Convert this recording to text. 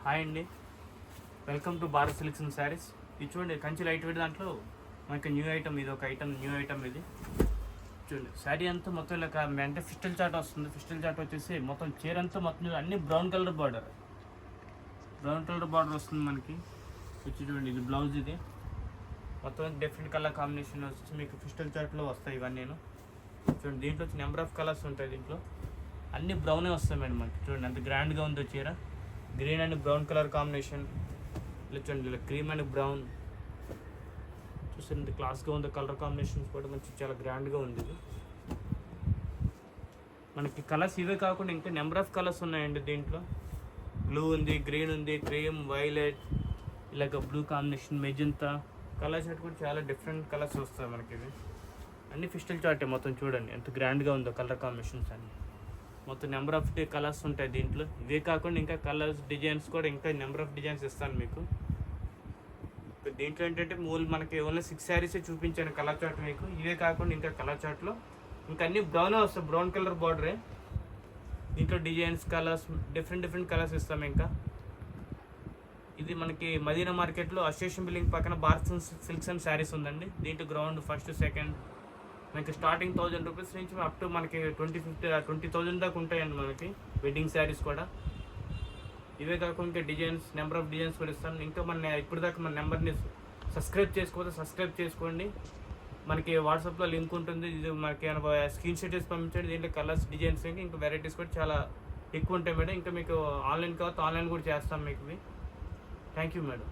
Hi అండి, welcome to Bharat silks and saris. ఇది చూడండి, కంచి లైట్ వెయిట్ దాంట్లో మనకి న్యూ ఐటమ్, ఇది ఒక ఐటమ్, న్యూ ఐటమ్ ఇది. చూడండి, శారీ అంతా మొత్తం ఇలా అంటే ఫిస్టల్ చాట్ వస్తుంది. ఫిస్టల్ చాట్ వచ్చేసి మొత్తం చీర అంతా మొత్తం అన్ని బ్రౌన్ కలర్ బార్డర్ వస్తుంది మనకి. వచ్చి చూడండి, ఇది బ్లౌజ్, ఇది మొత్తం డిఫరెంట్ కలర్ కాంబినేషన్ వచ్చి మీకు ఫిస్టల్ చాట్లో వస్తాయి ఇవన్నీ. చూడండి, దీంట్లో వచ్చి నెంబర్ ఆఫ్ కలర్స్ ఉంటాయి. దీంట్లో అన్ని బ్రౌనే వస్తాయి మేడం మనకి. చూడండి ఎంత గ్రాండ్గా ఉందో చీర. Green and brown colour combination. ఇలా చూడండి, ఇలా క్రీమ్ అండ్ బ్రౌన్ చూడండి, క్లాస్గా ఉంది. కలర్ కాంబినేషన్స్ కూడా మంచి చాలా గ్రాండ్గా ఉంది. ఇది మనకి కలర్స్ ఇవే కాకుండా ఇంకా నెంబర్ ఆఫ్ కలర్స్ ఉన్నాయండి. దీంట్లో బ్లూ ఉంది, గ్రీన్ ఉంది, క్రీమ్, వైలెట్, ఇలాగ బ్లూ కాంబినేషన్, మెజంతా కలర్స్ అయితే కూడా చాలా డిఫరెంట్ కలర్స్ వస్తాయి మనకి. ఇవి అన్ని ఫిస్టల్ చార్టే మొత్తం. చూడండి ఎంత గ్రాండ్గా ఉందో కలర్ కాంబినేషన్స్ అన్ని. మొత్తం నెంబర్ ఆఫ్ కలర్స్ ఉంటాయి దీంట్లో. ఇవే కాకుండా ఇంకా కలర్స్, డిజైన్స్ కూడా ఇంకా నెంబర్ ఆఫ్ డిజైన్స్ ఇస్తాను మీకు. దీంట్లో ఏంటంటే మనకి ఓన్లీ 6 శారీసే చూపించాను కలర్ చార్ట్ మీకు. ఇవే కాకుండా ఇంకా కలర్ చార్ట్లో ఇంకా అన్ని బ్రౌన్ వస్తాయి, బ్రౌన్ కలర్ బార్డరే. దీంట్లో డిజైన్స్, కలర్స్, డిఫరెంట్ కలర్స్ ఇస్తాం ఇంకా. ఇది మనకి మదీనా మార్కెట్లో అసోసియేషన్ బిల్డింగ్ పక్కన భారత్ సిల్క్స్ అండ్ శారీస్ ఉందండి. దీంట్లో గ్రౌండ్ ఫస్ట్, సెకండ్ మనకి స్టార్టింగ్ 1000 రూపీస్ నుంచి అప్ టు మనకి 20,000 దాకా ఉంటాయండి మనకి వెడ్డింగ్ శారీస్ కూడా. ఇవే కాకుండా ఇంకా డిజైన్స్, నెంబర్ ఆఫ్ డిజైన్స్ కూడా ఇస్తాను. ఇంకా ఇప్పుడు దాకా మన నెంబర్ని సబ్స్క్రైబ్ చేసుకోకపోతే సబ్స్క్రైబ్ చేసుకోండి. మనకి వాట్సాప్లో లింక్ ఉంటుంది. ఇది మనకి స్క్రీన్ షాట్ చేసి పంపించండి. దీంట్లో కలర్స్, డిజైన్స్ ఇంకా వెరైటీస్ కూడా చాలా ఎక్కువ ఉంటాయి మేడం. ఇంకా మీకు ఆన్లైన్ కావచ్చు, ఆన్లైన్ కూడా చేస్తాం మీకు. Thank you madam.